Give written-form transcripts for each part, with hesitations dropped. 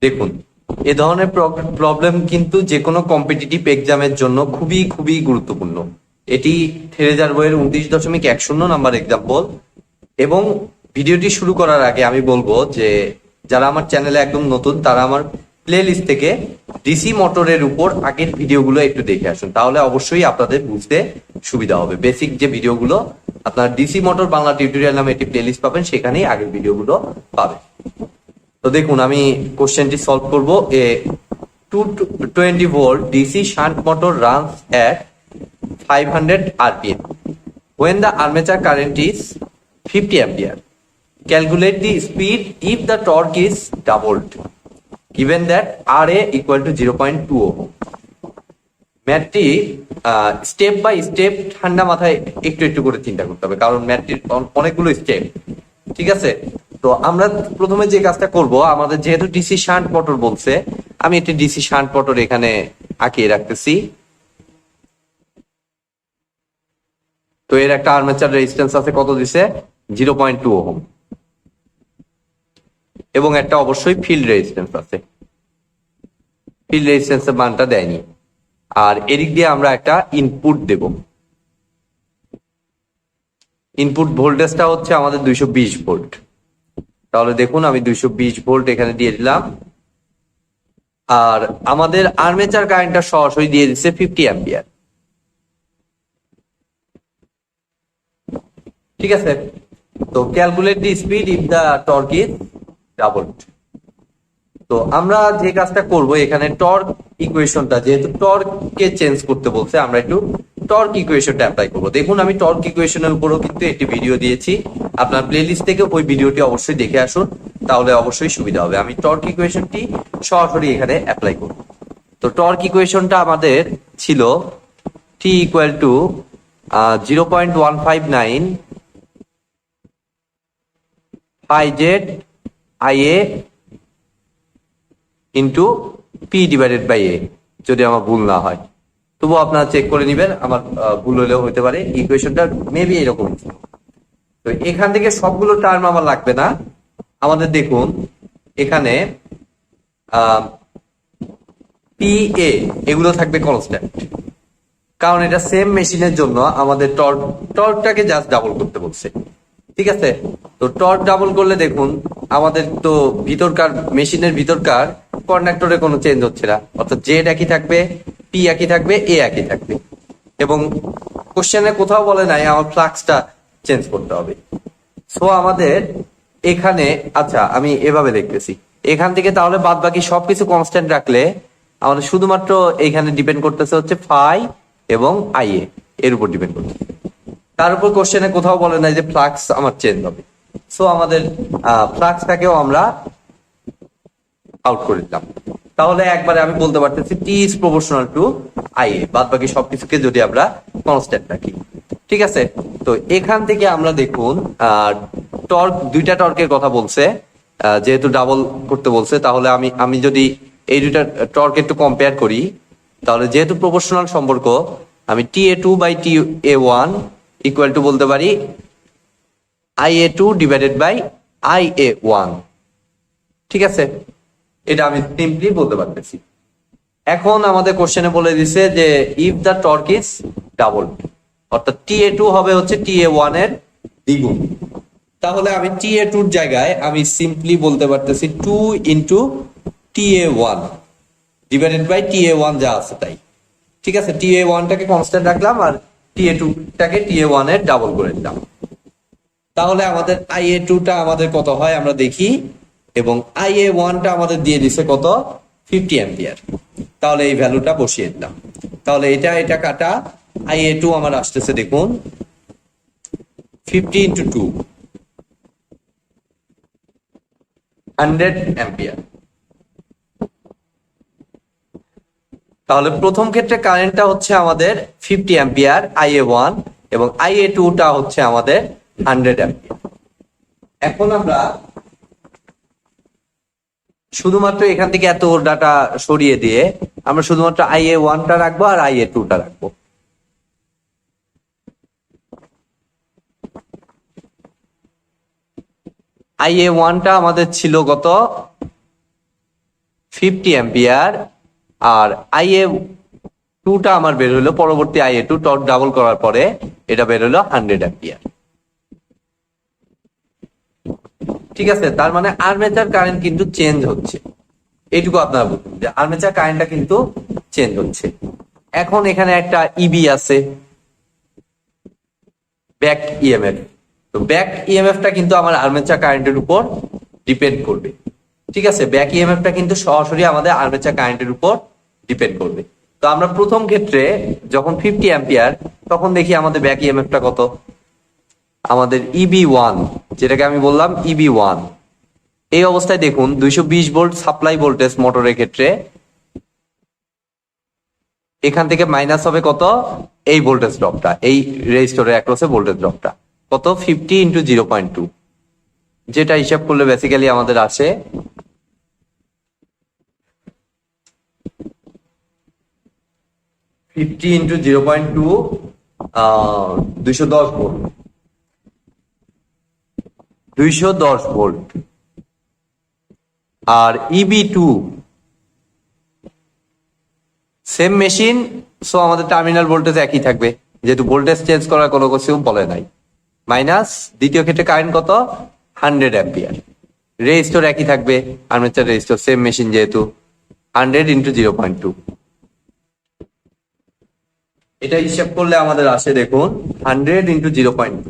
দেখুন, এ ধরনের প্রবলেম কিন্তু যে কোনো কম্পিটিটিভ এক্সামের জন্য খুবই খুবই গুরুত্বপূর্ণ। এটি থেরেজার বইয়ের 29.10 নাম্বার এক্সাম্পল। এবং ভিডিওটি শুরু করার আগে আমি বলবো যে যারা আমার চ্যানেলে একদম নতুন তারা আমার প্লে লিস্ট থেকে ডিসি মোটরের উপর আগের ভিডিওগুলো একটু দেখে আসুন, তাহলে অবশ্যই আপনাদের বুঝতে সুবিধা হবে। বেসিক যে ভিডিওগুলো আপনার ডিসি মোটর বাংলা টিউটোরিয়াল নামে একটি প্লে লিস্ট পাবেন, সেখানেই আগের ভিডিওগুলো পাবেন। তো দেখুন, আমি কোশ্চেনটি সলভ করব। এ 220 volt DC shunt motor runs at 500 rpm when the armature current is 50 ampere. Calculate the speed if the torque is doubled given that Ra equal to 0.2 ohm. ম্যাথটি স্টেপ বাই স্টেপ ঠান্ডা মাথায় একটু একটু করে চিন্তা করতে হবে, কারণ ম্যাথটির অনেকগুলো স্টেপ। ঠিক আছে, তো আমরা প্রথমে যে কাজটা করব, আমাদের যেহেতু ডিসি শান্ট মোটর বলছে, আমি একটি ডিসি শান্ট মোটর এখানে আঁকিয়ে রাখতেছি। তো এর একটা আর্মেচার রেজিস্ট্যান্স আছে, কত দিছে? 0.2 ওহম। এবং একটা অবশ্যই ফিল্ড রেজিস্ট্যান্স আছে, ফিল্ড রেজিস্ট্যান্সের মানটা দেয়নি। আর এদিক দিয়ে আমরা একটা ইনপুট দেব। ইনপুট ভোল্টেজটা হচ্ছে আমাদের 220 ভোল্ট। তাহলে দেখুন, আমি 220 ভোল্ট এখানে দিয়ে দিলাম। আর আমাদের আর্মেচার কারেন্টটা সরাসরি দিয়ে দিচ্ছে 50 অ্যাম্পিয়ার। ঠিক আছে, তো calculate the speed if the torque is doubled. তো আমরা যে কাজটা করব, এখানে টর্ক ইকুয়েশনটা, যেহেতু টর্ককে চেঞ্জ করতে বলছে, আমরা একটু টর্ক ইকুয়েশনটা অ্যাপ্লাই করব। দেখুন, আমি টর্ক ইকুয়েশনের উপরও কিন্তু একটি ভিডিও দিয়েছি, আপনার প্লেলিস্ট থেকে ওই ভিডিওটি অবশ্যই দেখে আসুন, তাহলে অবশ্যই সুবিধা হবে। আমি টর্ক ইকুয়েশনটি সরাসরি এখানে অ্যাপ্লাই করব। তো টর্ক ইকুয়েশনটা আমাদের ছিল T equal to 0.159 5Z IA into P divided by A, যদি আমার ভুল না হয়। তবুও আপনারা চেক করে নেবেন, আমার ভুল হলেও হতে পারে। ইকুয়েশনটা মেবি এরকম। তো এখান থেকে সবগুলো টার্ম আমার লাগবে না। আমাদের দেখুন এখানে PA এগুলো থাকবে কনস্ট্যান্ট, কারণ এটা সেম মেশিনের জন্য আমাদের টর্কটাকে জাস্ট ডাবল করতে বলছে। ঠিক আছে, তো টর্ক ডাবল করলে দেখুন আমাদের তো ভিতরকার মেশিনের ভিতরকার কন্ডাক্টরে কোনো চেঞ্জ হচ্ছে না, অর্থাৎ জেড একই থাকবে, পি একই থাকবে, এ একই থাকবে। এবং কোশ্চেনে কোথাও বলে নাই আমার ফ্লাক্সটা চেঞ্জ করতে হবে। সো আমাদের এখানে, আচ্ছা আমি এভাবে দেখতেছি, এখান থেকে তাহলে বাদ বাকি সবকিছু কনস্ট্যান্ট রাখলে আমাদের শুধুমাত্র এখানে ডিপেন্ড করতেছে হচ্ছে ফাই এবং আইএ, এর উপর ডিপেন্ড করতেছে। তার উপর কোশ্চেনে কোথাও বলে নাই যে ফ্লাক্স আমার চেঞ্জ হবে। সো আমাদের ফ্লাক্সটাকেও আমরা আউট করে দিলাম। তাহলে একবারে আমি বলতে পারতেছি টি ইজ প্রপোর্শনাল টু আইএ, বাদ বাকি সবকিছুকে যদি আমরা কনস্ট্যান্ট রাখি। ঠিক আছে, তো এখান থেকে আমরা দেখুন টর্ক, দুইটা টর্কের কথা বলছে, যেহেতু ডাবল করতে বলছে, তাহলে আমি যদি এই দুইটা টর্ক একটু কম্পেয়ার করি, তাহলে যেহেতু প্রপোর্শনাল সম্পর্ক, আমি TA2 by TA1 equal to বলতে পারি IA2 ডিভাইডেড বাই IA1। ঠিক আছে, এটা আমি সিম্পলি বলতে পারতেছি। এখন আমাদের কোশ্চেনে বলে দিছে যে if the torque is double, অর্থাৎ TA2 হবে হচ্ছে TA1 এর দ্বিগুণ। তাহলে আমি TA2 এর জায়গায় আমি সিম্পলি বলতে পারতেছি 2 into TA1 divided by TA1 যা আছে তাই। ঠিক আছে, TA1টাকে কনস্ট্যান্ট রাখলাম আর TA2টাকে TA1 এর ডাবল করে দিলাম। তাহলে আমাদের IA2টা আমাদের কত হয় আমরা দেখি, এবং IA1টা আমাদের দিয়ে দিছে কত? 50 অ্যাম্পিয়ার। তাহলে এই ভ্যালুটা বসিয়ে দিলাম। তাহলে এটা কাটা, IA2 আমার আসতেছে দেখুন 50 ইন্টু 2 100 অ্যাম্পিয়ার। তাহলে প্রথম ক্ষেত্রে কারেন্টটা হচ্ছে আমাদের 50 অ্যাম্পিয়ার IA1, এবং IA2টা হচ্ছে আমাদের 100 অ্যাম্পিয়ার। এখন আমরা শুধুমাত্র এখান থেকে এত ডাটা সরিয়ে দিয়ে আমরা শুধুমাত্র IA1টা রাখবো আর IA2টা রাখবো। IA1টা আমাদের ছিল কত 50 অ্যাম্পিয়ার, আর IA2টা আমার বের হলো পরবর্তী IA2 টর্ক ডাবল করার পরে এটা বের হলো 100 অ্যাম্পিয়ার। ঠিক আছে, তার মানে আর্মেচার কারেন্ট কিন্তু চেঞ্জ হচ্ছে, এইটুকু আপনারা বুঝুন যে আর্মেচার কারেন্টটা কিন্তু চেঞ্জ হচ্ছে। এখন এখানে একটা ইবি আছে, ব্যাক ইএমএফ। তো ব্যাক ইএমএফটা কিন্তু আমার আর্মেচার কারেন্টের উপর ডিপেন্ড করবে। ঠিক আছে, ব্যাক ইএমএফটা কিন্তু সরাসরি আমাদের আর্মেচার কারেন্টের উপর ডিপেন্ড করবে। তো আমরা প্রথম ক্ষেত্রে যখন 50 অ্যাম্পিয়ার, তখন দেখি আমাদের ব্যাক ইএমএফটা কত, আমাদের EB1, যেটাকে আমি বললাম EB1। এই অবস্থায় দেখুন 220 ভোল্ট সাপ্লাই ভোল্টেজ মোটরের ক্ষেত্রে এখান থেকে মাইনাস হবে কত, এই ভোল্টেজ ড্রপটা, এই রেজিস্টরের অ্যাক্রসে ভোল্টেজ ড্রপটা কত 50 ইন্টু 0.2, যেটা হিসাব করলে বেসিক্যালি আমাদের আসে 50 ইন্টু 0.2 210 ভোল্ট, 210 ভোল্ট। আর EB2 সেম মেশিন, সো আমাদের টার্মিনাল ভোল্টেজ একই থাকবে, যেহেতু ভোল্টেজ চেঞ্জ করার কোনো কিছু বলে নাই। মাইনাস দ্বিতীয় ক্ষেত্রে কারেন্ট কত 100 অ্যাম্পিয়ার, রেজিস্টর একই থাকবে, আর্মেচার রেজিস্টর সেম মেশিন যেহেতু 100 ইন্টু 0.2। এটা হিসাব করলে আমাদের আসে দেখুন 100 ইন্টু 0.2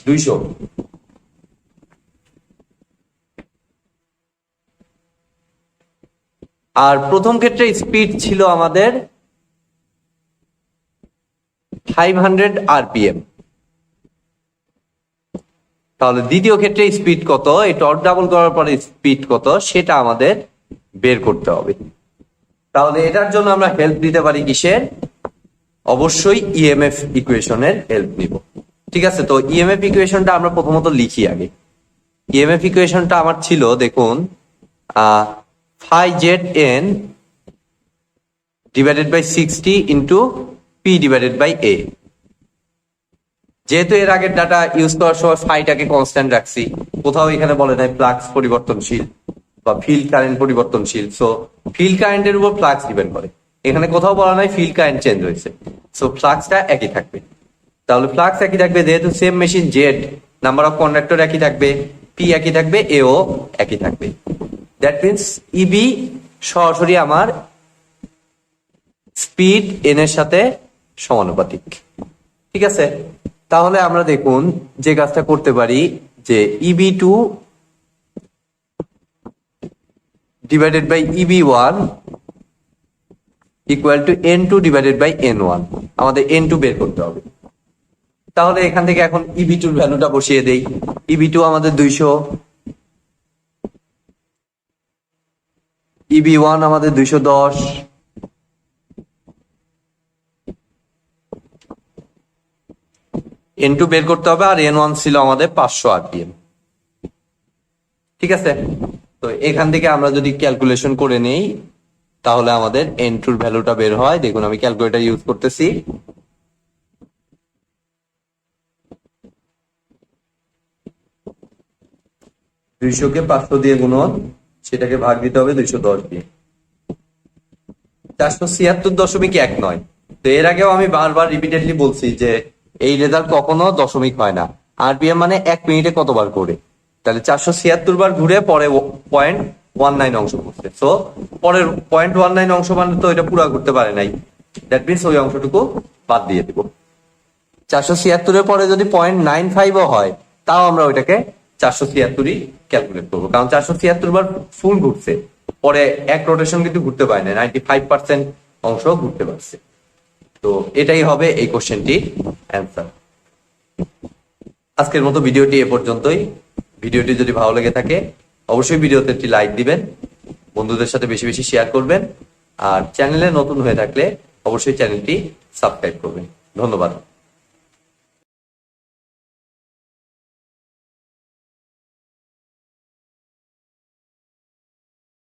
200। আর প্রথম ক্ষেত্রে স্পিড ছিল আমাদের 500 RPM। তাহলে দ্বিতীয় ক্ষেত্রে স্পিড কত, এই টর্ক ডাবল করার পরে স্পিড কত, সেটা আমাদের বের করতে হবে। তাহলে এটার জন্য আমরা হেল্প নিতে পারি কিসের, অবশ্যই ইএমএফ ইকুয়েশনের হেল্প নিব। ঠিক আছে, তো ইএমএফ ইকুয়েশনটা আমরা প্রথমত লিখি আগে। ইএমএফ ইকুয়েশনটা আমার ছিল দেখুন phi zn divided by 60 into p divided by a। যেহেতু এর আগের ডাটা ইউজ করার সময় ফাইটাকে কনস্ট্যান্ট রাখছি, কোথাও এখানে বলে নাই ফ্লাক্স পরিবর্তনশীল বা ফিল্ড কারেন্ট পরিবর্তনশীল, সো ফিল্ড কারেন্টের উপর ফ্লাক্স ডিপেন্ড করে। এখানে কোথাও বলা নাই ফিল্ড কারেন্ট চেঞ্জ হয়েছে, সো ফ্লাক্সটা একই থাকবে। তাহলে ফ্লাক্স একই থাকবে, যেহেতু same machine Z, number of conductor একই থাকবে, পি একই থাকবে, এও একই থাকবে। দ্যাট মিনস ইবি সরাসরি আমার স্পিড এন এর সাথে সমানুপাতিক। ঠিক আছে, তাহলে আমরা দেখুন যে কাজটা করতে পারি যে EB2 divided by EB1 equal to N2 divided by N1, আমাদের N2 বের করতে হবে। তাহলে এখান থেকে এখন EB2 এর ভ্যালুটা বসিয়ে দেই। EB2 আমাদের 200, EB1 আমাদের 210, N2 বের করতে হবে, আর N1 ছিল আমাদের 500 RPM। ঠিক আছে, তো এখান থেকে আমরা যদি ক্যালকুলেশন করে নেই তাহলে আমাদের N2 এর ভ্যালুটা বের হয়। দেখুন আমি ক্যালকুলেটর ইউজ করতেছি। দুইশোকে 500 দিয়ে গুণন, সেটাকে ভাগ দিতে হবে 210 দিয়ে। 476.19। তো এর আগেও আমি বারবার রিপিটেডলি বলছি যে এই রেজাল্ট কখনো দশমিক হয় না। আরপিএম মানে 1 মিনিটে কতবার করে, তাহলে 476 বার ঘুরে পরে 0.19 অংশ করছে। সো পরের 0.19 অংশ মানে তো এটা পুরো ঘুরতে পারে নাই, দ্যাট মিনস ওই অংশটুকু বাদ দিয়ে দিব। 476 পরে যদি 0.95ও হয় তাও আমরা ওইটাকে 476ই ক্যালকুলেট করবো, কারণ 476 বার ফুল ঘুরছে, পরে এক রোটেশন কিন্তু ঘুরতে পারে না, 95% অংশ ঘুরতে পারছে। তো এটাই হবে এই কোশ্চেনটির অ্যান্সার। আজকের মতো ভিডিওটি এ পর্যন্তই। ভিডিওটি যদি ভালো লেগে থাকে অবশ্যই ভিডিওতে একটি লাইক দিবেন, বন্ধুদের সাথে বেশি বেশি শেয়ার করবেন, আর চ্যানেলে নতুন হয়ে থাকলে অবশ্যই চ্যানেলটি সাবস্ক্রাইব করবেন। ধন্যবাদ।